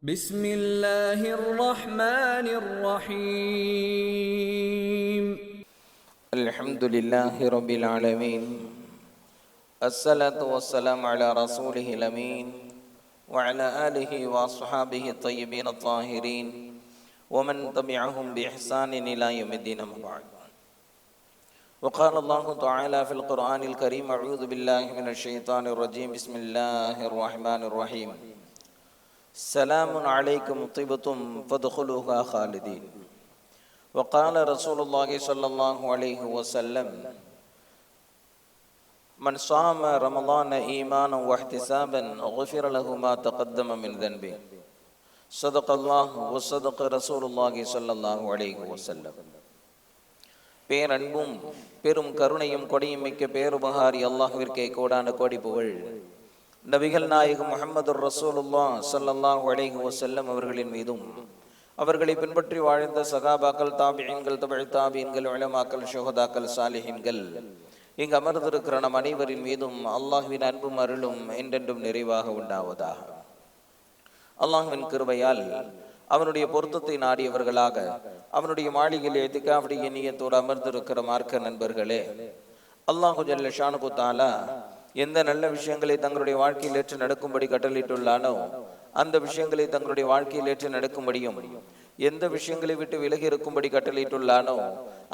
بسم الله الرحمن الرحيم الحمد لله رب العالمين الصلاة والسلام على رسوله الأمين وعلى آله وأصحابه الطيبين الطاهرين ومن تبعهم بإحسان إلى يوم الدين أما بعد. وقال الله تعالى في القرآن الكريم: أعوذ بالله من الشيطان الرجيم، بسم الله الرحمن الرحيم. سلام عليكم طبتم فادخلوها خالدين. وقال رسول الله صلى الله عليه وسلم: من صام رمضان إيمانا واحتسابا غفر له ما تقدم من ذنبه. صدق الله وصدق رسول الله صلى الله عليه وسلم. பேரன்பும் பெரும் கருணையும் கொடையும் மிக்க பேருபகாரி அல்லாஹ்விற்கே கோடான கோடி புகழ். நபிகள் நாயகம் முஹம்மது ரசூலுல்லாஹ் ஸல்லல்லாஹு அலைஹி வஸல்லம் அவர்களின் மீதும், அவர்களை பின்பற்றி வாழ்ந்த சகாபாக்கள், தாபிஈன்கள், தபு தாபிஈன்கள், உலமாக்கள், ஷுஹதாக்கள், சாலிஹீன்கள், இங்கு அமர்ந்திருக்கிற நம் அனைவரின் மீதும் அல்லாஹ்வின் அன்பும் அருளும் என்றென்றும் நிறைவாக உண்டாவதாக. அல்லாஹ்வின் கிருபையால் அவனுடைய பொருத்தத்தை நாடியவர்களாக அவனுடைய மாளிகையில் இத்திகாஃபுடைய நிய்யத்தோடு அமர்ந்திருக்கிற மார்க்க நண்பர்களே, அல்லாஹு ஜல்ல ஷானுஹு தஆலா எந்த நல்ல விஷயங்களை தங்களுடைய வாழ்க்கையில் ஏற்று நடக்கும்படி கட்டளையிட்டுள்ளானோ அந்த விஷயங்களை தங்களுடைய வாழ்க்கையில் ஏற்று நடக்கும்படியும், எந்த விஷயங்களை விட்டு விலகி இருக்கும்படி கட்டளையிட்டுள்ளானோ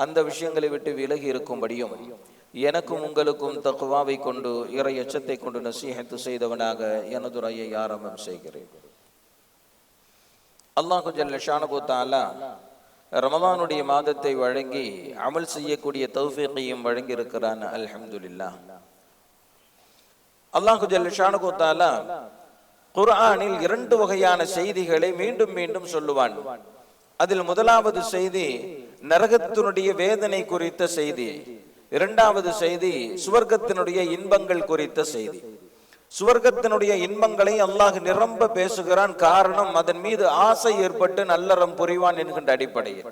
அந்த விஷயங்களை விட்டு விலகி இருக்கும்படியும் எனக்கும் உங்களுக்கும் தக்வாவை கொண்டு இறை எச்சத்தை கொண்டு நசீஹத்து செய்தவனாக எனது உரையை ஆரம்பம் செய்கிறேன். அல்லாஹு ஜல்ல ஷானுஹு தஆலா ரமலானுடைய மாதத்தை வழங்கி அமல் செய்யக்கூடிய தௌஃபீகையும் வழங்கி இருக்கிறான். அல்ஹம்துலில்லாஹ். அல்லாஹு ஜல்ல ஷானுஹு தஆலா குர்ஆனில் இரண்டு வகையான செய்திகளை மீண்டும் மீண்டும் சொல்லுவான். அதில் முதலாவது செய்தி நரகத்தினுடைய வேதனை குறித்த செய்தி, இரண்டாவது செய்தி சுவர்க்கத்தினுடைய இன்பங்கள் குறித்த செய்தி. சுவர்க்கத்தினுடைய இன்பங்களை அல்லாஹ் நிரம்ப பேசுகிறான். காரணம், அதன் மீது ஆசை ஏற்பட்டு நல்லறம் புரிவான் என்கின்ற அடிப்படையில்.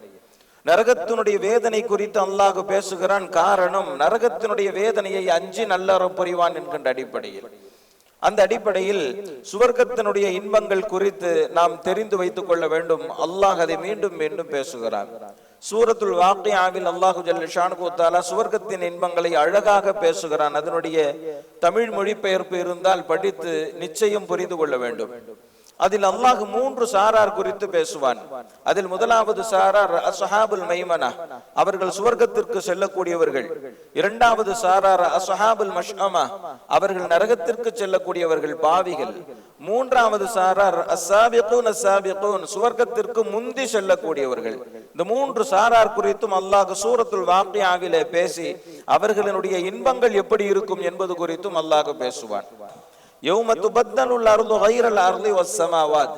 நரகத்தினுடைய வேதனை குறித்து அல்லாஹ் பேசுகிறான். காரணம், நரகத்தினுடைய வேதனையை அஞ்சி நல்லறம் புரிவான் என்கின்ற அடிப்படையில். அந்த அடிப்படையில் சுவர்க்கத்தினுடைய இன்பங்கள் குறித்து நாம் தெரிந்து வைத்துக் கொள்ள வேண்டும். அல்லாஹ் அதை மீண்டும் மீண்டும் பேசுகிறான். சூரத்துல் வாக்கியாவில் அல்லாஹு ஜல்ல ஷானுஹு தஆலா சுவர்க்கத்தின் இன்பங்களை அழகாக பேசுகிறான். அதனுடைய தமிழ் மொழிபெயர்ப்பு இருந்தால் படித்து நிச்சயம் புரிந்து கொள்ள வேண்டும். அதில் அல்லாஹ் மூன்று சாரார் குறித்து பேசுவான். அதில் முதலாவது சாரார் அஸ்ஹாபுல் மைமனா, அவர்கள் சுவர்க்கத்திற்கு செல்லக்கூடியவர்கள். இரண்டாவது சாரார் அஸ்ஹாபுல் மஷ்அமா, அவர்கள் நரகத்திற்கு செல்லக்கூடியவர்கள், பாவிகள். மூன்றாவது சாரார் அஸ்ஸாபிகூன் அஸ்ஸாபிகூன், சுவர்க்கத்திற்கு முந்தி செல்லக்கூடியவர்கள். இந்த மூன்று சாரார் குறித்தும் அல்லாஹ் சூரத்துல் வாக்கியாவிலே பேசி அவர்களுடைய இன்பங்கள் எப்படி இருக்கும் என்பது குறித்தும் அல்லாஹ் பேசுவான். யௌம துபத்தலுல் அர்து கைரல் அர்தி வஸ்ஸமாவாத்.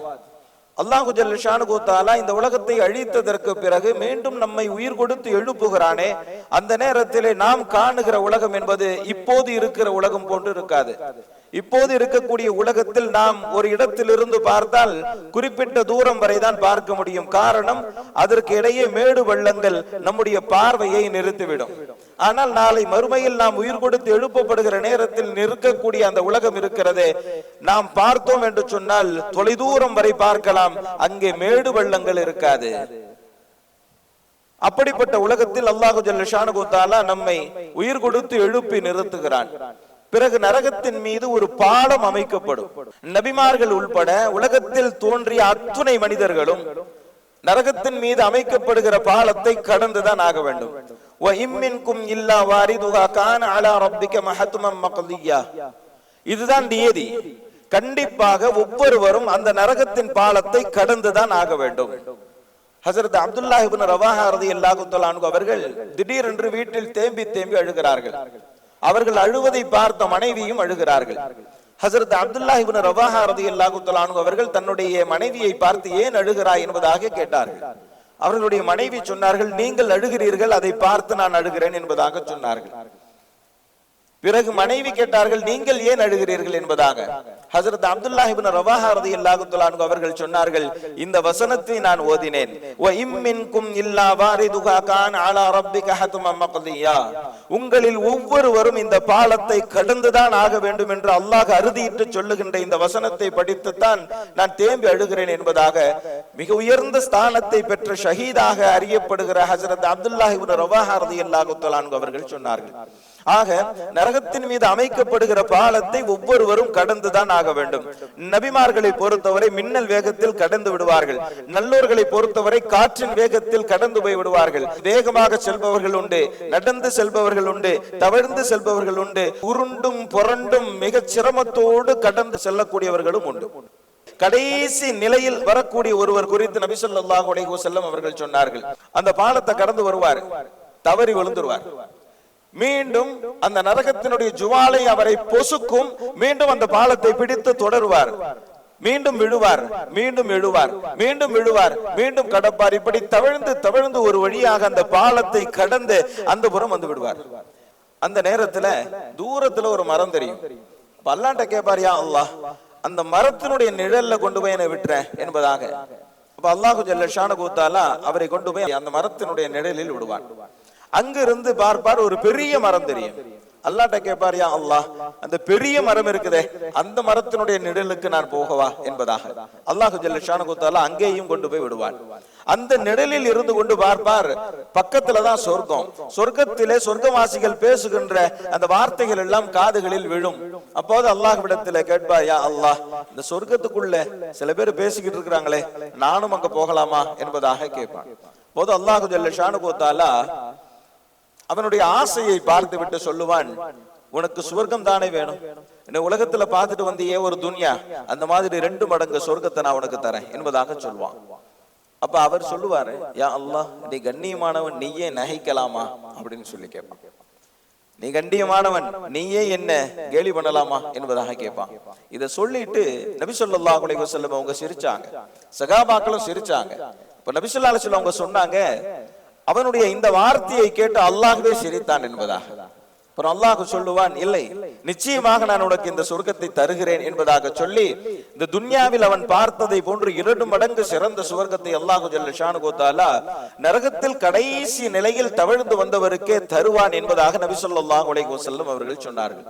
அல்லாஹு ஜல்ல ஷானுஹு தஆலா இந்த உலகத்தை அழித்ததற்கு பிறகு மீண்டும் நம்மை உயிர் கொடுத்து எழுப்புகிறானே, அந்த நேரத்திலே நாம் காணுகிற உலகம் என்பது இப்போது இருக்கிற உலகம் போன்று இருக்காது. இப்போது இருக்கக்கூடிய உலகத்தில் நாம் ஒரு இடத்திலிருந்து பார்த்தால் குறிப்பிட்ட தூரம் வரைதான் பார்க்க முடியும். காரணம், அதற்கு இடையே மேடு பள்ளங்கள் நம்முடைய பார்வையை நிறுத்திவிடும். ஆனால் நாளை மறுமையில் நாம் உயிர் கொடுத்து எழுப்பப்படுகிற நேரத்தில் நிற்கக்கூடிய அந்த உலகம் இருக்கிறதே, நாம் பார்த்தோம் என்று சொன்னால் தொலைதூரம் வரை பார்க்கலாம், அங்கே மேடு பள்ளங்கள் இருக்காது. அப்படிப்பட்ட உலகத்தில் அல்லாஹு ஜல்ல ஷானுஹு தஆலா நம்மை உயிர் கொடுத்து எழுப்பி நிறுத்துகிறான். பிறகு நரகத்தின் மீது ஒரு பாலம் அமைக்கப்படும். நபிமார்கள் உள்பட உலகத்தில் தோன்றிய அத்துணை மனிதர்களும் நரகத்தின் மீது அமைக்கப்படுகிற பாலத்தை கடந்துதான் ஆக வேண்டும். வ இம்மின்கும் இல்லா வாரிதுஹா கான அலா ரப்பிக மஹத்மம் மக்தியா. இதுதான் நியதி. கண்டிப்பாக ஒவ்வொருவரும் அந்த நரகத்தின் பாலத்தை கடந்துதான் ஆக வேண்டும். ஹஜ்ரத் அப்துல்லாஹ் இப்னு ரவாஹா ரலியல்லாஹு தஆலா அன்ஹு அவர்கள் திடீரென்று வீட்டில் தேம்பி தேம்பி அழுகிறார்கள். அவர்கள் அழுவதை பார்த்த மனைவியும் அழுகிறார்கள். ஹஜ்ரத் அப்துல்லாஹ் இப்னு ரவாஹா ரலியல்லாஹு தஆலா அன்ஹு அவர்கள் தன்னுடைய மனைவியை பார்த்து ஏன் அழுகிறாய் என்பதாக கேட்டார்கள். அவர்களுடைய மனைவி சொன்னார்கள், நீங்கள் அழுகிறீர்கள், அதை பார்த்து நான் அழுகிறேன் என்பதாக சொன்னார்கள். பிறகு மனைவி கேட்டார்கள், நீங்கள் ஏன் அழுகிறீர்கள் என்பதாக. ஹஜ்ரத் அப்துல்லாஹ் இப்னு ரவாஹா ரலியல்லாஹு தஆலா அன்ஹு அவர்கள் சொன்னார்கள், இந்த வசனத்தை நான் ஓதினேன். வ இம்மின்கும் இல்லா வாரிதுஹா கான அலா ரப்பிக ஹத்மன் மக்தியா. உங்களில் ஒவ்வொருவரும் இந்த பாலத்தை கடந்துதான் ஆக வேண்டும் என்று அல்லாஹ் அறுதியிட்டு சொல்லுகின்ற இந்த வசனத்தை படித்துத்தான் நான் தேம்பி அழுகிறேன் என்பதாக மிக உயர்ந்த ஸ்தானத்தை பெற்ற ஷஹீதாக அறியப்படுகிற ஹஜ்ரத் அப்துல்லாஹ் இப்னு ரவாஹா ரலியல்லாஹு தஆலா அன்ஹு அவர்கள் சொன்னார்கள். ஆக நரகத்தின் மீது அமைக்கப்படுகிற பாலத்தை ஒவ்வொருவரும் கடந்துதான் ஆக வேண்டும். நபிமார்களை பொறுத்தவரை மின்னல் வேகத்தில் கடந்து விடுவார்கள். நல்லோர்களை பொறுத்தவரை காற்றின் வேகத்தில் கடந்து போய் விடுவார்கள். வேகமாக செல்பவர்கள் உண்டு, நடந்து செல்பவர்கள் உண்டு, தவழ்ந்து செல்பவர்கள் உண்டு, உருண்டும் புரண்டும் மிக சிரமத்தோடு கடந்து செல்லக்கூடியவர்களும் உண்டு. கடைசி நிலையில் வரக்கூடிய ஒருவர் குறித்து நபி ஸல்லல்லாஹு அலைஹி வஸல்லம் அவர்கள் சொன்னார்கள், அந்த பாலத்தை கடந்து வருவார், தவறி விழுந்துருவார். மீண்டும் அந்த நரகத்தினுடைய ஜுவாலை அவரை பொசுக்கும். மீண்டும் அந்த பாலத்தை பிடித்து தொடருவார். மீண்டும் விழுவார், மீண்டும் எழுவார், மீண்டும் விழுவார், மீண்டும் கடப்பார். இப்படி தவழ்ந்து தவழ்ந்து ஒரு வழியாக அந்த பாலத்தை கடந்து அந்த புறம் வந்து விடுவார். அந்த நேரத்துல தூரத்துல ஒரு மரம் தெரியும். அல்லாஹ்ட்ட கேட்பார், யா அல்லாஹ், அந்த மரத்தினுடைய நிழல்ல கொண்டு போய் என்னை விட்டுறேன் என்பதாக. அப்ப அல்லாஹ் ஜல்ல ஷானஹு தஆலா அவரை கொண்டு போய் அந்த மரத்தினுடைய நிழலில் விடுவான். அங்கிருந்து பார்ப்பார், ஒரு பெரிய மரம் தெரியும். அல்லாஹ்ட்ட கேட்பார், யா அல்லாஹ், அந்த பெரிய மரம் இருக்குதே, அந்த மரத்தினுடைய நிழலுக்கு நான் போகவா என்பதாக. அல்லாஹ் ஜல்ல ஷானஹு தஆலா அங்கேயும் கொண்டு போய் விடுவான். அந்த நிழலில் இருந்து கொண்டு பார்ப்பார், பக்கத்துலதான் சொர்க்கம். சொர்க்கத்திலே சொர்க்கவாசிகள் பேசுகின்ற அந்த வார்த்தைகள் எல்லாம் காதுகளில் விழும். அப்போது அல்லாஹ்விடத்திலே கேட்பார், யா அல்லாஹ், இந்த சொர்க்கத்துக்குள்ள சில பேர் பேசிக்கிட்டு இருக்கிறாங்களே, நானும் அங்க போகலாமா என்பதாக கேட்பான். போது அல்லாஹ் ஜல்ல ஷானஹு தஆலா அவனுடைய ஆசையை பார்த்து விட்டு சொல்லுவான், உனக்கு சுவர்க்கம் தானே வேணும், என்ன உலகத்துல பார்த்துட்டு வந்தியே ஒரு துன்யா, அந்த மாதிரி 2 மடங்கு சொர்க்கத்தை நான் உனக்கு தரேன் என்பதாக சொல்லுவான். அப்ப அவர் சொல்லுவாரு, யா அல்லாஹ், நீ கண்ணியமானவன், நீயே நகைக்கலாமா அப்படின்னு சொல்லி கேட்பான். நீ கண்ணியமானவன், நீயே என்ன கேலி பண்ணலாமா என்பதாக கேட்பான். இதை சொல்லிட்டு நபி ஸல்லல்லாஹு அலைஹி வஸல்லம் அவங்க சிரிச்சாங்க, சகாபாக்களும் சிரிச்சாங்க. இப்ப நபி ஸல்லல்லாஹு அலைஹி வஸல்லம் அவங்க சொன்னாங்க, அவனுடைய இந்த வார்த்தையை கேட்டு அல்லாஹ்வே சிரித்தான் என்பதாக. அப்புறம் அல்லாஹ் சொல்லுவான், இல்லை, நிச்சயமாக நான் உனக்கு இந்த சொர்க்கத்தை தருகிறேன் என்பதாக சொல்லி இந்த துன்யாவில் அவன் பார்த்ததை போன்று 2 மடங்கு சிறந்த சுவர்க்கத்தை அல்லாஹ் ஜல்ல ஷானஹு தஆலா நரகத்தில் கடைசி நிலையில் தவழ்ந்து வந்தவருக்கே தருவான் என்பதாக நபி ஸல்லல்லாஹு அலைஹி வஸல்லம் அவர்கள் சொன்னார்கள்.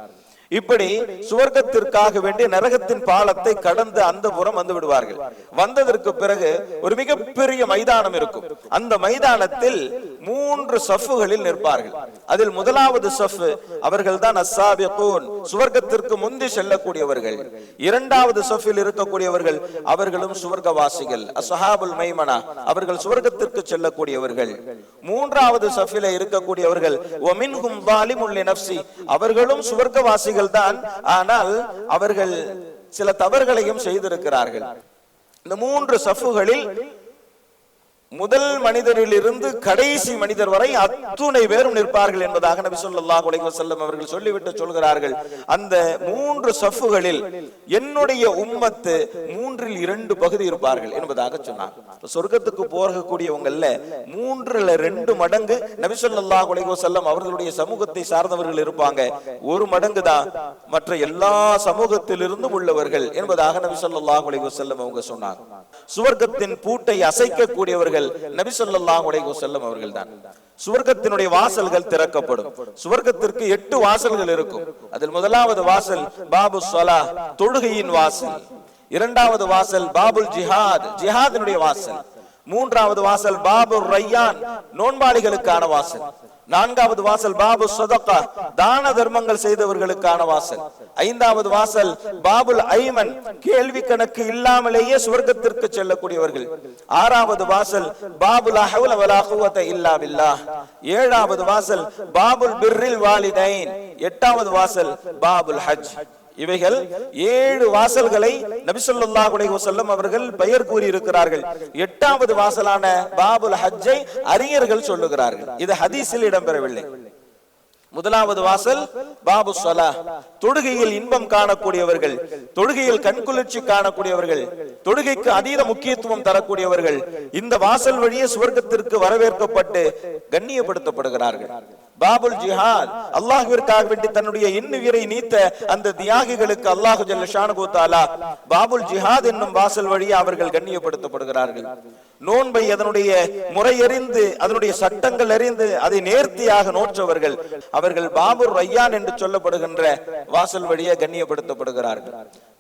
இப்படி சுவர்க்கத்திற்காக வேண்டி நரகத்தின் பாலத்தை கடந்து அந்த புறம் வந்து விடுவார்கள். வந்ததற்கு பிறகு ஒரு மிகப்பெரிய மைதானம் இருக்கும். அந்த மைதானத்தில் 3 சஃப்புகளில் நிற்பார்கள். அதில் முதலாவது சஃப் அவர்கள் தான் அஸ்ஸாபிகூன், சுவர்க்கத்திற்கு முந்தி செல்லக்கூடியவர்கள். இரண்டாவது சஃப்பில் இருக்கக்கூடியவர்கள் அவர்களும் சுவர்க்கவாசிகள், அஸ்ஹாபுல் மைமனா, அவர்கள் சுவர்க்கத்திற்கு செல்லக்கூடியவர்கள். மூன்றாவது சஃப்பிலே இருக்கக்கூடியவர்கள் வமின்ஹும் ஸாலிமுல் லினஃப்ஸி, அவர்களும் சுவர்க்கவாசிகள் தான், ஆனால் அவர்கள் சில தவறுகளையும் செய்திருக்கிறார்கள். இந்த 3 சஃப்புகளில் முதல் மனிதரில் இருந்து கடைசி மனிதர் வரை அத்துணை பேரும் நிற்பார்கள் என்பதாக நபி ஸல்லல்லாஹு அலைஹி வஸல்லம் அவர்கள் சொல்லிவிட்டு சொல்கிறார்கள், அந்த 3 சஃப்புகளில் என்னுடைய உம்மத்து 3இல் 2 பகுதி இருப்பார்கள் என்பதாக சொன்னார். சொர்க்கத்துக்கு போகக்கூடியவங்கல்ல 3ல் 2 மடங்கு நபி ஸல்லல்லாஹு அலைஹி வஸல்லம் அவர்களுடைய சமூகத்தை சார்ந்தவர்கள் இருப்பாங்க. 1 மடங்கு தான் மற்ற எல்லா சமூகத்திலிருந்தும் உள்ளவர்கள் என்பதாக நபி ஸல்லல்லாஹு அலைஹி வஸல்லம் அவங்க சொன்னார். சுவர்க்கத்தின் பூட்டை அசைக்கக்கூடியவர்கள் நபி ஸல்லல்லாஹு அலைஹி வஸல்லம் அவர்கள் தான். சுவர்க்கத்தினுடைய வாசல்கள் திறக்கப்படும். சுவர்க்கத்திற்கு 8 வாசல்கள் இருக்கும். அதில் முதலாவது வாசல் பாபு ஸலாஹ், தொழுகையின் வாசல். இரண்டாவது வாசல் பாபுல் ஜிஹாத், ஜிஹாதினுடைய வாசல். மூன்றாவது வாசல் பாபு ரையான், நோன்பாளிகளுக்கான வாசல். நான்காவது வாசல் பாபு ஸதகா, தான தர்மங்கள் செய்தவர்களுக்கான வாசல். ஐந்தாவது வாசல் பாபுல் ஐமன், கேள்வி கணக்கு இல்லாமலேயே சுவர்க்கத்திற்கு செல்லக்கூடியவர்கள். ஆறாவது வாசல் பாபுல் லா ஹவ்ல வலா குவத இல்லா பில்லாஹ். ஏழாவது வாசல் பாபுல் பிர்ரில் வாலிதைன். எட்டாவது வாசல் பாபுல் ஹஜ். இவைகள் 7 வாசல்களை நபி ஸல்லல்லாஹு அலைஹி வஸல்லம் அவர்கள் பெயர் கூறி இருக்கிறார்கள். 8வது வாசலான பாபுல் ஹஜ்ஜை அறிஞர்கள் சொல்லுகிறார்கள். இது ஹதீஸில் இடம்பெறவில்லை. முதலாவது வாசல் பாபு ஸலாஹ், தொழுகையில் இன்பம் காணக்கூடியவர்கள், தொழுகையில் கண்குளிர்ச்சி காணக்கூடியவர்கள், தொழுகைக்கு அதீத முக்கியத்துவம் தரக்கூடியவர்கள் இந்த வாசல் வழியே சுவர்க்கத்திற்கு வரவேற்கப்பட்டு கண்ணியப்படுத்தப்படுகிறார்கள். பாபுல் ஜிஹாத், அல்லாஹ்விற்காக வேண்டி தன்னுடைய இன்னுயிரை நீத்த அந்த தியாகிகளுக்கு அல்லாஹு ஜல்ல ஷானஹு தஆலா பாபுல் ஜிஹாத் என்னும் வாசல் வழியே அவர்கள் கண்ணியப்படுத்தப்படுகிறார்கள். நோன்பை அதனுடைய முறையறிந்து அதனுடைய சட்டங்கள் அறிந்து அதை நேர்த்தியாக நோற்றவர்கள் அவர்கள் பாபுர் ரையான் என்று சொல்லப்படுகின்ற வாசல் வழியே கண்ணியப்படுத்தப்படுகிறார்கள்.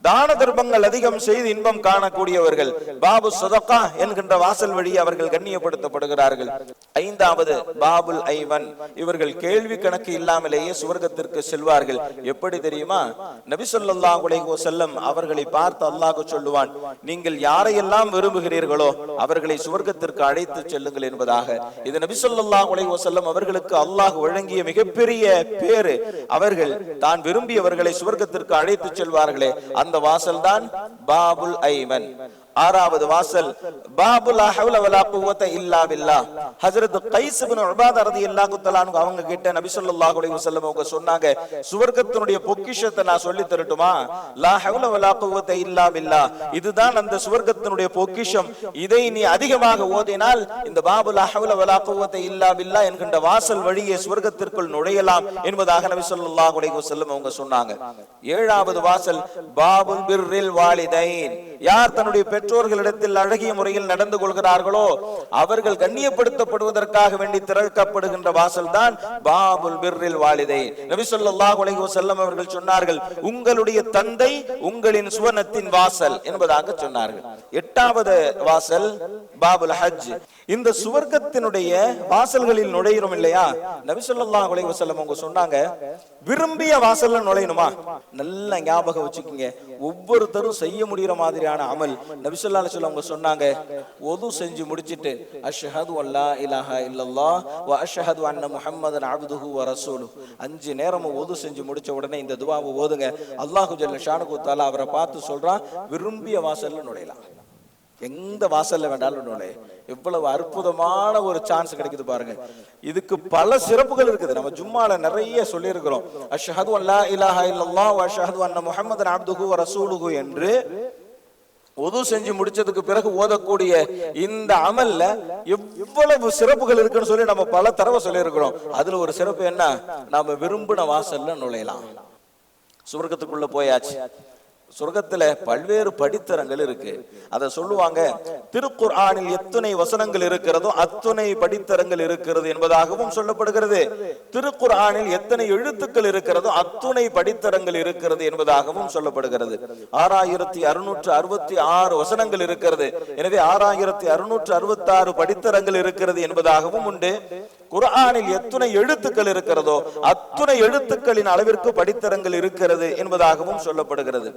தான தர்மங்கள் அதிகம் செய்து இன்பம் காணக்கூடியவர்கள் பாபு சதகா என்கின்ற வாசல் வழியே அவர்கள் கண்ணியப்படுத்தப்படுகிறார்கள். ஐந்தாவது பாபுல் ஐவன், இவர்கள் கேள்வி கணக்கு இல்லாமலேயே சுவர்க்கத்திற்கு செல்வார்கள். எப்படி தெரியுமா? நபி ஸல்லல்லாஹு அலைஹி வஸல்லம் அவர்களை பார்த்து அல்லாஹ் சொல்லுவான், நீங்கள் யாரையெல்லாம் விரும்புகிறீர்களோ அவர்களை சுவர்க்கத்திற்கு அழைத்து செல்லுங்கள் என்பதாக. இது நபி ஸல்லல்லாஹு அலைஹி வஸல்லம் அவர்களுக்கு அல்லாஹ் வழங்கிய மிகப்பெரிய பேரு. அவர்கள் தான் விரும்பியவர்களை சுவர்க்கத்திற்கு அழைத்து செல்வார்களே, அந்த வாசல் தான் பாபுல் ஐமன். ஆறாவது வாசல் பாபுல் லா ஹவ்ல வலா குவத இல்லா பில்லாஹ். ஹஜ்ரத் கைஸ் இப்னு உபாதா ரலியல்லாஹு தஆலா அன்ஹு அவங்க கிட்ட நபி ஸல்லல்லாஹு அலைஹி வஸல்லம் அவங்க சொன்னாங்க, சுவர்க்கத்தினுடைய பொக்கிஷத்தை நான் சொல்லி தரட்டுமா? லா ஹவ்ல வலா குவத இல்லா பில்லாஹ், இதுதான் அந்த சுவர்க்கத்தினுடைய பொக்கிஷம். இதை நீ அதிகமாக ஓதினால் இந்த பாபுல் லா ஹவ்ல வலா குவத இல்லா பில்லாஹ் என்கின்ற வாசல் வழியே சுவர்க்கத்திற்குள் நுழையலாம் என்பதாக நபி ஸல்லல்லாஹு அலைஹி வஸல்லம் அவங்க சொன்னாங்க. ஏழாவது வாசல் பாபுல் பிர்ரில் வாலிதைன். யார் தன்னுடைய பெற்றோர்களிடத்தில் அழகிய முறையில் நடந்து கொள்கிறார்களோ அவர்கள் கண்ணியப்படுத்தப்படுவதற்காக வேண்டி திறக்கப்படுகின்ற வாசல் தான் பாபுல் பிர்ரில் வாலிதைன். நபி ஸல்லல்லாஹு அலைஹி வஸல்லம் அவர்கள் சொன்னார்கள், உங்களுடைய தந்தை உங்களின் சுவனத்தின் வாசல் என்பதாக சொன்னார்கள். எட்டாவது வாசல் பாபுல் ஹஜ். இந்த சுவர்க்கத்தினுடைய வாசல்களில் நுழைகிறோம் இல்லையா, நபி ஸல்லல்லாஹு அலைஹி வஸல்லம் அவங்க சொன்னாங்க, விரும்பிய வாசல்ல நுழையணுமா? நல்லா ஞாபகம் வச்சுக்கோங்க, ஒவ்வொருத்தரும் செய்ய முடிகிற மாதிரியான அமல் நபி ஸல்லல்லாஹு அலைஹி வஸல்லம் அவங்க சொன்னாங்க. ஒது செஞ்சு முடிச்சிட்டு அஷ்ஹது அல்லா இலாஹா இல்லல்லாஹ் வ அஷ்ஹது அன்ன முஹம்மதன் அப்துஹு வ ரசூலுஹு, 5 நேரமும் ஒது செஞ்சு முடிச்ச உடனே இந்த துஆவை ஓதுங்க. அல்லாஹு ஜல்ல ஷானஹு தஆலா அவரை பார்த்து சொல்றான், விரும்பிய வாசல்ல நுழையலாம், எந்த வாசல்ல வேண்டாலும் நுழைய. எவ்வளவு அற்புதமான ஒரு சான்ஸ் கிடைக்குது பாருங்க. இதுக்கு பல சிறப்புகள் இருக்குது. நம்ம ஜும்மால நிறைய சொல்லி இருக்கிறோம். அஷ்ஹது அல்லா இலாஹா இல்லல்லாஹ் வ அஷ்ஹது அன்ன முஹம்மதன் அப்துஹு வ ரசூலுஹு என்று ஒது செஞ்சு முடிச்சதுக்கு பிறகு ஓதக்கூடிய இந்த அமல்ல எவ்வளவு சிறப்புகள் இருக்குன்னு சொல்லி நம்ம பல தடவை சொல்லி இருக்கிறோம். அதுல ஒரு சிறப்பு என்ன? நாம விரும்பின வாசல்ல நுழையலாம். சுவர்க்கத்துக்குள்ள போயாச்சு. சொர்க்கத்துல பல்வேறு படித்தரங்கள் இருக்கு. அத சொல்லுவாங்க, திருக்குர்ஆனில் எத்தனை வசனங்கள் இருக்கிறதோ அத்தனை படித்தரங்கள் இருக்கிறது என்பதாகவும் சொல்லப்படுகிறது. திருக்குர்ஆனில் எத்தனை எழுத்துக்கள் இருக்கிறதோ அத்தனை படித்தரங்கள் இருக்கிறது என்பதாகவும் சொல்லப்படுகிறது. 6666 வசனங்கள் இருக்கிறது. எனவே 6666 படித்தரங்கள் இருக்கிறது என்பதாகவும் உண்டு. குர்ஆனில் எத்தனை எழுத்துக்கள் இருக்கிறதோ அத்தனை எழுத்துக்களின் அளவிற்கு படித்தரங்கள் இருக்கிறது என்பதாகவும் சொல்லப்படுகிறது.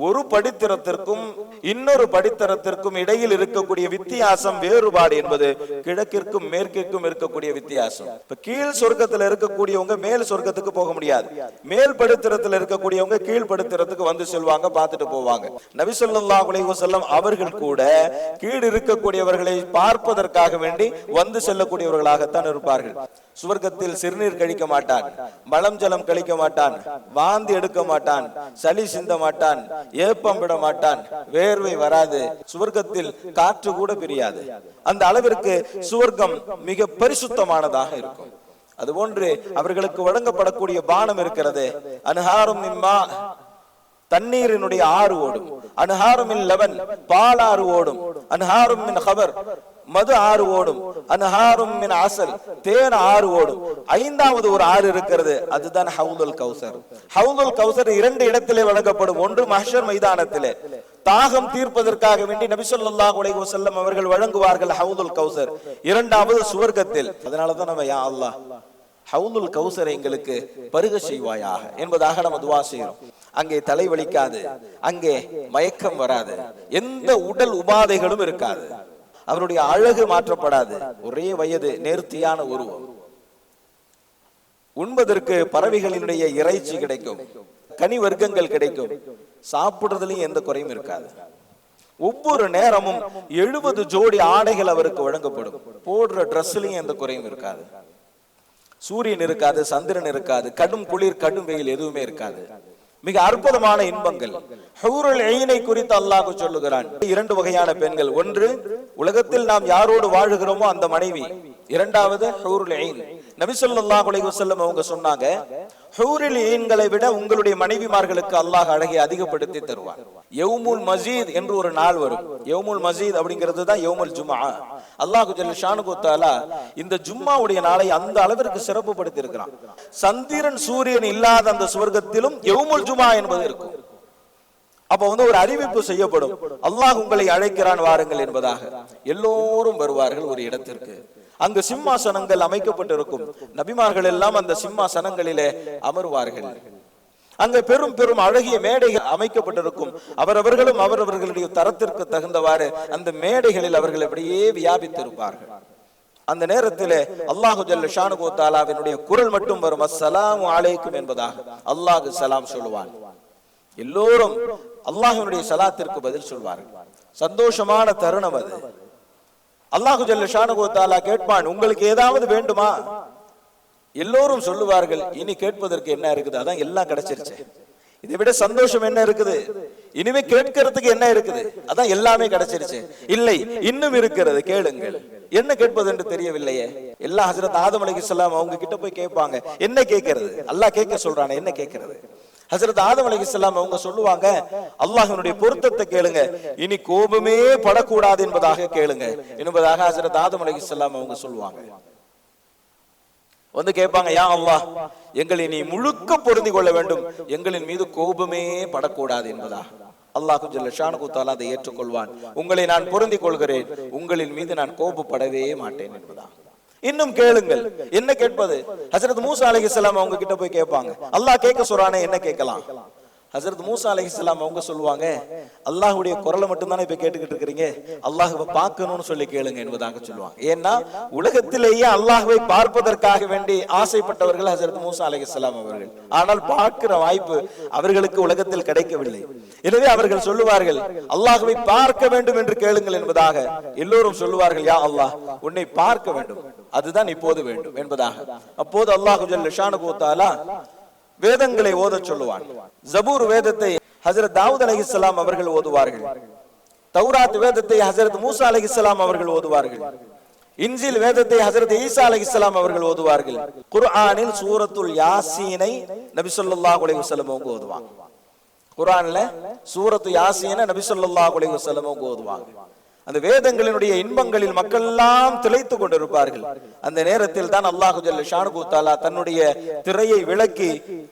ஒரு படித்தரத்திற்கும் இன்னொரு படித்தரத்திற்கும் இடையில் இருக்கக்கூடிய வித்தியாசம், வேறுபாடு என்பது கிழக்கிற்கும் மேற்கிற்கும் இருக்கக்கூடிய வித்தியாசம். இப்ப கீழ் சொர்க்கத்தில் இருக்கக்கூடியவங்க மேல் சொர்க்கத்துக்கு போக முடியாது. மேல் படித்தரத்தில் இருக்கக்கூடியவங்க கீழ் படித்தரத்துக்கு வந்து செல்வாங்க, பார்த்துட்டு போவாங்க. நபி ஸல்லல்லாஹு அலைஹி வஸல்லம் அவர்கள் கூட கீழ் இருக்கக்கூடியவர்களை பார்ப்பதற்காக வேண்டி வந்து செல்லக்கூடியவர்களாகத்தான் இருப்பார்கள். சுவர்க்கத்தில் சிறுநீர் கழிக்க மாட்டான், மலம் ஜலம் கழிக்க மாட்டான், வாந்தி எடுக்க மாட்டான், சளி சிந்த மாட்டான், ஏப்பம் விட மாட்டான், வேர்வை வராது, சுவர்க்கத்தில் காற்று கூட பிரியாது. அந்த அளவிற்கு சுவர்க்கம் மிக பரிசுத்தமானதாக இருக்கும். அதுபோன்று அவர்களுக்கு வழங்கப்படக்கூடிய பானம் இருக்கிறது. அன்ஹாரும் மிம்மா, தண்ணீரினுடைய ஆறு ஓடும். அன்ஹாரும் மின் லபன், பால் ஆறு ஓடும். அன்ஹாரும் மின் ஹபர், மது ஆறு ஓடும். அன்ஹாரும் மின் அசல், தேன் ஆறு ஓடும். ஐந்தாவது ஒரு ஆறு இருக்கிறது, அதுதான் ஹவுதுல் கௌசர். ஹவுதுல் கௌசர் 2 இடத்திலே வழங்கப்படும். ஒன்று மஹ்ஷர் மைதானத்திலே தாகம் தீர்ப்பதற்காக வேண்டி நபி ஸல்லல்லாஹு அலைஹி வஸல்லம் அவர்கள் வழங்குவார்கள் ஹவுதுல் கௌசர். இரண்டாவது சுவர்க்கத்தில். அதனாலதான் நம்ம யா அல்லாஹ் ஹவுதுல் கௌசரை எங்களுக்கு பருக செய்வாயாக என்பதாக நம்ம துஆ செய்றோம். அங்கே தலைவலிக்காது, அங்கே மயக்கம் வராது, எந்த உடல் உபாதைகளும் இருக்காது, அவருடைய அழகு மாற்றப்படாது, ஒரே வயது, நேர்த்தியான உருவம். உண்பதற்கு பறவைகளினுடைய இறைச்சி கிடைக்கும், கனி வர்க்கங்கள் கிடைக்கும், சாப்பிடுறதுலயும் எந்த குறையும் இருக்காது. ஒவ்வொரு நேரமும் 70 ஜோடி ஆடைகள் அவருக்கு வழங்கப்படும். போடுற டிரெஸ்லயும் எந்த குறையும் இருக்காது. சூரியன் இருக்காது, சந்திரன் இருக்காது, கடும் குளிர் கடும் வெயில் எதுவுமே இருக்காது. மிக அற்புதமான இன்பங்கள். ஹூருல் ஐனை குறித்து அல்லாஹ் சொல்லுகிறான். 2 வகையான பெண்கள். ஒன்று உலகத்தில் நாம் யாரோடு வாழுகிறோமோ அந்த மனைவி. இரண்டாவது ஹூருல் ஐன், நபி ஸல்லல்லாஹு அலைஹி வஸல்லம் அவங்க சொன்னாங்க, ஹூரில் ஈன்களை விட உங்களுடைய மனைவிமார்களுக்கு அல்லாஹ் அழகை அதிகப்படுத்தி தருவான். யௌமுல் மஸீத் என்று ஒரு நாள் வரும். யௌமுல் மஸீத் அப்படிங்கிறது தான் யௌமுல் ஜும்ஆ. அல்லாஹ் ஜல்ல ஷானுஹு தஆலா இந்த ஜும்மாவுடைய நாளை அந்த அளவிற்கு சிறப்பு படுத்தி இருக்கிறான். சந்திரன் சூரியன் இல்லாத அந்த சுவர்க்கத்திலும் யௌமுல் ஜும்ஆ என்பது இருக்கும். அப்ப ஒரு அறிவிப்பு செய்யப்படும், அல்லாஹ் உங்களை அழைக்கிறான் வாருங்கள் என்பதாக. எல்லோரும் வருவார்கள் ஒரு இடத்திற்கு. அங்கு சிம்மாசனங்கள் அமைக்கப்பட்டிருக்கும். நபிமார்கள் எல்லாம் அந்த சிம்மாசனங்களிலே அமர்வார்கள். அங்க பெரும் பெரும் அழகிய மேடைகள் அமைக்கப்பட்டிருக்கும். அவரவர்களும் அவரவர்களுடைய தரத்திற்கு தகுந்தவாறு அந்த மேடைகளில் அவர்கள் அப்படியே வியாபித்திருப்பார்கள். அந்த நேரத்தில் அல்லாஹு ஜல்ல ஷானுஹு தஆலாவினுடைய குரல் மட்டும் வரும், அஸ்ஸலாமு அலைக்கும் என்பதாக. அல்லாஹ் சலாம் சொல்லுவான். எல்லோரும் அல்லாஹ்வினுடைய சலாத்திற்கு பதில் சொல்வார்கள். சந்தோஷமான தருணம் அது. அல்லாஹு ஜல்ல ஷானுஹு தஆலா கேட்பான், உங்களுக்கு ஏதாவது வேண்டுமா? எல்லோரும் சொல்லுவார்கள், இனி கேட்பதற்கு என்ன இருக்குது? அதான் எல்லாம் கிடைச்சிருச்சு. இதை விட சந்தோஷம் என்ன இருக்குது? இனிமே கேட்கறதுக்கு என்ன இருக்குது? அதான் எல்லாமே கிடைச்சிருச்சு. இல்லை, இன்னும் இருக்கிறது, கேளுங்கள். என்ன கேட்பது என்று தெரியவில்லையே. எல்லாம் ஹஜ்ரத் ஆதம் அலைஹிஸ்ஸலாம் அவங்க கிட்ட போய் கேட்பாங்க, என்ன கேட்கறது? அல்லாஹ் கேட்க சொல்றானே, என்ன கேட்கறது? ஹஜ்ரத் ஆதம் அலைஹிஸ்ஸலாம் அவங்க சொல்லுவாங்க, அல்லாஹ்வினுடைய பொருத்தத்தை கேளுங்க, இனி கோபமே படக்கூடாது என்பதாக கேளுங்க என்பதாக ஹஜ்ரத் ஆதம் அலைஹிஸ்ஸலாம் அவங்க சொல்லுவாங்க. கேட்பாங்க, யா அல்லாஹ், எங்களை நீ முழுக்க பொருந்தி கொள்ள வேண்டும், எங்களின் மீது கோபமே படக்கூடாது என்பதாக. அல்லாஹ் ஜல்ல ஷானுஹு தஆலா அதை ஏற்றுக்கொள்வான். உங்களை நான் பொருந்தி கொள்கிறேன், உங்களின் மீது நான் கோபப்படவே மாட்டேன் என்பதாக. இன்னும் கேளுங்கள், என்ன கேட்பது? ஹஜ்ரத் மூசா அலைஹிஸ்ஸலாம் அவங்க கிட்ட போய் கேட்பாங்க, அல்லாஹ் கேட்க சொல்றானே, என்ன கேட்கலாம்? ஹஜ்ரத் மூசா அலைஹிஸ்ஸலாம் அவங்க சொல்லுவாங்க, அல்லாஹ்வுடைய குரலை மட்டும் தானே இப்ப கேட்டுக்கிட்டு இருக்கிறீங்க, அல்லாஹ்வை பார்க்கணும்னு சொல்லி கேளுங்க என்பதாக சொல்லுவாங்க. ஏன்னா உலகத்திலேயே அல்லாஹ்வை பார்ப்பதற்காக வேண்டி ஆசைப்பட்டவர்கள் ஹஜ்ரத் மூசா அலைஹிஸ்ஸலாம் அவர்கள். ஆனால் பார்க்கிற வாய்ப்பு அவர்களுக்கு உலகத்தில் கிடைக்கவில்லை. எனவே அவர்கள் சொல்லுவார்கள், அல்லாஹ்வை பார்க்க வேண்டும் என்று கேளுங்கள் என்பதாக. எல்லோரும் சொல்லுவார்கள், யா அல்லாஹ், உன்னை பார்க்க வேண்டும், அதுதான் இப்போது வேண்டும் என்பதாக. அப்போது அல்லாஹ் ஜல்ல ஷானுஹு தஆலா வேதங்களை ஓத சொல்லுவான். ஜபூர் வேதத்தை ஹஜ்ரத் தாவூத் அலைஹிஸ்ஸலாம் அவர்கள் ஓதுவார்கள். தௌராத் வேதத்தை ஹஜ்ரத் மூசா அலைஹிஸ்ஸலாம் அவர்கள் ஓதுவார்கள். இன்ஜில் வேதத்தை ஹஜ்ரத் ஈசா அலைஹிஸ்ஸலாம் அவர்கள் ஓதுவார்கள். குர்ஆனில் சூரத்துல் யாசீனை நபி ஸல்லல்லாஹு அலைஹி வஸல்லம் அவங்க ஓதுவாங்க. குர்ஆன்ல சூரத்து யாசீனை நபி ஸல்லல்லாஹு அலைஹி வஸல்லம் அவங்க ஓதுவாங்க. அந்த வேதங்களினுடைய இன்பங்களில் மக்கள் எல்லாம் திளைத்து கொண்டிருப்பார்கள். அந்த நேரத்தில் தான் அல்லாஹ் ஜல்ல ஷானுஹு தஆலா தன்னுடைய திரையை விலக்கி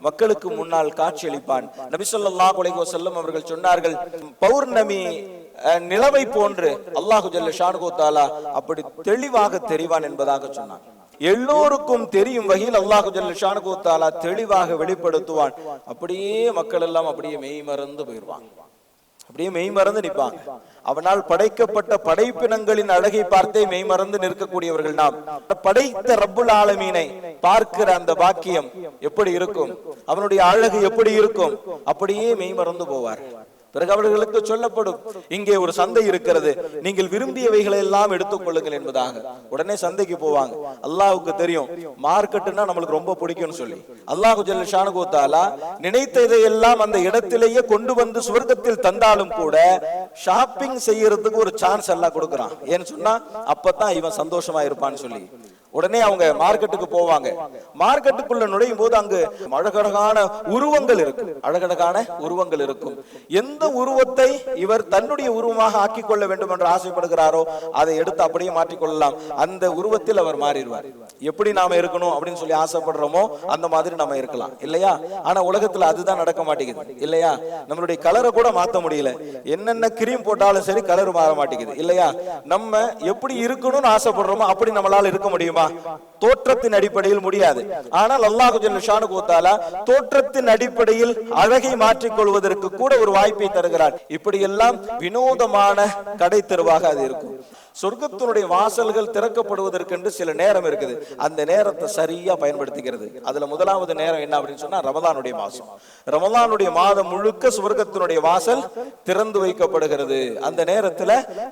மக்களுக்கு முன்னால் காட்சியளிப்பான். நபி ஸல்லல்லாஹு அலைஹி வஸல்லம் அவர்கள் சொன்னார்கள், பௌர்ணமி நிலவை போன்று அல்லாஹ் ஜல்ல ஷானுஹு தஆலா அப்படி தெளிவாக தெரிவான் என்பதாக சொன்னார். எல்லோருக்கும் தெரியும் வகையில் அல்லாஹ் ஜல்ல ஷானுஹு தஆலா தெளிவாக வெளிப்படுத்துவான். அப்படியே மக்கள் எல்லாம் அப்படியே மெய்மறந்து போயிடுவாங்க, அப்படியே மெய்மறந்து நிற்பாங்க. அவனால் படைக்கப்பட்ட படைப்பினங்களின் அழகை பார்த்தே மெய்மறந்து நிற்கக்கூடியவர்கள் நாம். படைத்த ரப்புல் ஆலமீனை பார்க்கிற அந்த பாக்கியம் எப்படி இருக்கும், அவனுடைய அழகு எப்படி இருக்கும், அப்படியே மெய்மறந்து போவார். பிறகு அவர்களுக்கு சொல்லப்படும், இங்கே ஒரு சந்தை இருக்கிறது, நீங்கள் விரும்பியவைகளை எல்லாம் எடுத்துக் கொள்ளுங்கள் என்பதாக. உடனே சந்தைக்கு போவாங்க. அல்லாஹ்வுக்கு தெரியும் மார்க்கெட்னா நம்மளுக்கு ரொம்ப பிடிக்கும்னு சொல்லி. அல்லாஹ் ஜல்ல ஷானுஹு தஆலா நினைத்ததை எல்லாம் அந்த இடத்திலேயே கொண்டு வந்து சுவர்க்கத்தில் தந்தாலும் கூட ஷாப்பிங் செய்யறதுக்கு ஒரு சான்ஸ் எல்லாம் கொடுக்குறான். ஏன்னு சொன்னா அப்பதான் இவன் சந்தோஷமா இருப்பான்னு சொல்லி. உடனே அவங்க மார்க்கெட்டுக்கு போவாங்க. மார்க்கெட்டுக்குள்ள நுழையும் போது அங்கு அழகழகான உருவங்கள் இருக்கும், அழகழகான உருவங்கள் இருக்கும். எந்த உருவத்தை இவர் தன்னுடைய உருவமாக ஆக்கிக் கொள்ள வேண்டும் என்று ஆசைப்படுகிறாரோ அதை எடுத்து அப்படியே மாற்றிக்கொள்ளலாம். அந்த உருவத்தில் அவர் மாறிடுவார். எப்படி நாம இருக்கணும் அப்படின்னு சொல்லி ஆசைப்படுறோமோ அந்த மாதிரி நாம இருக்கலாம், இல்லையா? ஆனா உலகத்துல அதுதான் நடக்க மாட்டேங்குது, இல்லையா? நம்மளுடைய கலரை கூட மாத்த முடியல. என்னென்ன கிரீம் போட்டாலும் சரி கலர் மாற மாட்டேங்குது, இல்லையா? நம்ம எப்படி இருக்கணும்னு ஆசைப்படுறோமோ அப்படி நம்மளால இருக்க முடியுமா? தோற்றத்தின் அடிப்படையில் முடியாது. ஆனால் அல்லாஹ் ஜல்ல ஷானுஹு தஆலா தோற்றத்தின் அடிப்படையில் அழகை மாற்றிக் கொள்வதற்கு கூட ஒரு வாய்ப்பை தருகிறார். இப்படி எல்லாம் வினோதமான கடை தெருவாக அது இருக்கும். சொர்க்கத்தினுடைய வாசல்கள் திறக்கப்படுவதற்கு சில நேரம் இருக்குது. அந்த நேரத்தை சரியா பயன்படுத்திக்கிறது. அதுல முதலாவது நேரம் என்ன அப்படின்னு சொன்னா ரமலானுடைய மாசம். ரமலானுடைய மாதம் முழுக்க சொர்க்கத்தினுடைய வாசல் திறந்து வைக்கப்படுகிறது. அந்த நேரத்துல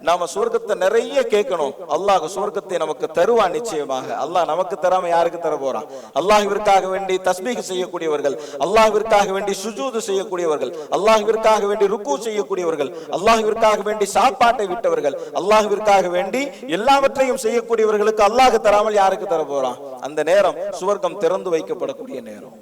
நாம சொர்க்கத்தை நிறைய கேட்கணும். அல்லாஹ் சொர்க்கத்தை நமக்கு தருவான் நிச்சயமாக. அல்லாஹ் நமக்கு தராம யாருக்கு தர போறான்? அல்லாஹ்விற்காக வேண்டி தஸ்பீஹ் செய்யக்கூடியவர்கள், அல்லாஹ்விற்காக வேண்டி சுஜூது செய்யக்கூடியவர்கள், அல்லாஹ்விற்காக வேண்டி ருக்கு செய்யக்கூடியவர்கள், அல்லாஹ்விற்காக வேண்டி சாப்பாட்டை விட்டவர்கள், அல்லாஹ்விற்காக வேண்டி எல்லாவற்றையும் செய்யக்கூடியவர்களுக்கு அல்லாஹ் தராமல் யாருக்கு தர போறான்? அந்த நேரம் சுவர்க்கம் திறந்து வைக்கப்படக்கூடிய நேரம்.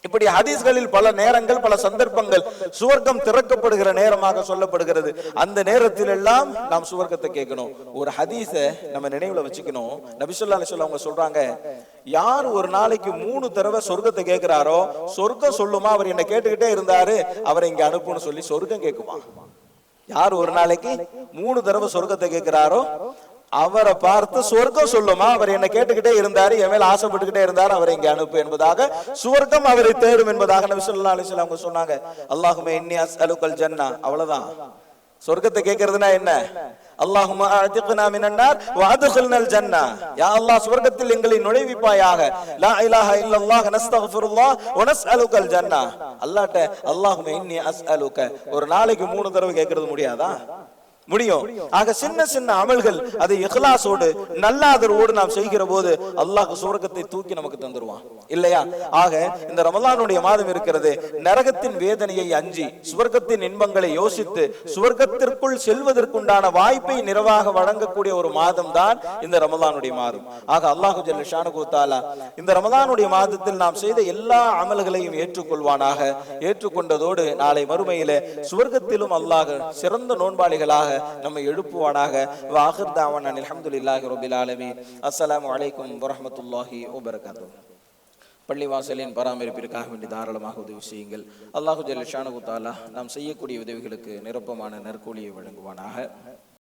இப்படி ஹதீஸ்களில் பல நேரங்கள், பல சந்தர்ப்பங்கள் சுவர்க்கம் திறக்கப்படுகிற நேரமாக சொல்லப்படுகிறது. அந்த நேரத்தில் எல்லாம் நாம் சுவர்க்கத்தை கேட்கணும். ஒரு ஹதீஸை நம்ம நினைவுல வச்சுக்கணும். நபி ஸல்லல்லாஹு அலைஹி வஸல்லம் அவங்க சொல்றாங்க, யார் ஒரு நாளைக்கு 3 தடவை சொர்க்கத்தை கேட்கிறாரோ சொர்க்கம் சொல்லுமா, அவர் என்ன கேட்டுக்கிட்டே இருந்தாரு, அவரை இங்க அனுப்புன்னு சொல்லி சொர்க்கம் கேட்குமா. யார் ஒரு நாளைக்கு 3 தடவை சொர்க்கத்தை கேட்கிறாரோ அவரை பார்த்து சொர்க்கம் சொல்லுமா, அவர் என்ன கேட்டுக்கிட்டே இருந்தாரு, என் மேல ஆசைப்பட்டுக்கிட்டே இருந்தாரு, அவரை இங்க அனுப்பு என்பதாக சுவர்க்கம் அவரை தேடும் என்பதாக நபி ஸல்லல்லாஹு அலைஹி வஸல்லம் அவங்க சொன்னாங்க. அல்லாஹும்ம இன்னி அஸ்அலுகல் ஜன்னா. அவ்வளவுதான். சொர்க்கத்தை கேட்கிறதுனா என்ன? அல்லாஹும்ம அஅதிக்னா மினன் நார் வ அத்கில்னல் ஜன்னா. யா அல்லாஹ் சுவர்க்கத்தில் எங்களை நுழைவிப்பாயாக. லா இலாஹ இல்லல்லாஹ் நஸ்தக்ஃபிருல்லாஹ் வ நஸ்அலுகல் ஜன்னா. அல்லாஹ்ட்ட அல்லாஹும்ம இன்னி அஸ்அலுக ஒரு நாளைக்கு 3 தடவை கேட்கிறது முடியாதா? முடியும். ஆக சின்ன சின்ன அமல்கள் அதை இக்லாஸோடு நல்லாதரோடு நாம் செய்கிற போது அல்லாஹ் சுவர்க்கத்தை தூக்கி நமக்கு தந்துருவான், இல்லையா? ஆக இந்த ரமலானுடைய மாதம் இருக்கிறது, நரகத்தின் வேதனையை அஞ்சி சுவர்க்கத்தின் இன்பங்களை யோசித்து சுவர்க்கத்திற்குள் செல்வதற்குண்டான வாய்ப்பை நிறைவாக வழங்கக்கூடிய ஒரு மாதம் தான் இந்த ரமலானுடைய மாதம். ஆக அல்லாஹு ஜல்ல ஷானஹு தஆலா இந்த ரமலானுடைய மாதத்தில் நாம் செய்த எல்லா அமல்களையும் ஏற்றுக்கொள்வானாக. ஏற்றுக்கொண்டதோடு நாளை மறுமையிலே சுவர்க்கத்திலும் அல்லாஹ் சிறந்த நோன்பாளிகளாக நம்மை எழுப்புவானாக. வாஹிர் தாவானா அல்ஹம்துலில்லாஹி ரப்பில் ஆலமீன். அஸ்ஸலாமு அலைக்கும் வரஹ்மத்துல்லாஹி வபரகாத்துஹு. பள்ளிவாசலின் பராமரிப்பிற்காக வேண்டி தாராளமாக உதவி செய்யுங்கள். அல்லாஹு ஜல்ல ஷானஹு தஆலா நாம் செய்யக்கூடிய உதவிகளுக்கு நிரப்பமான நற்கூலியை வழங்குவானாக.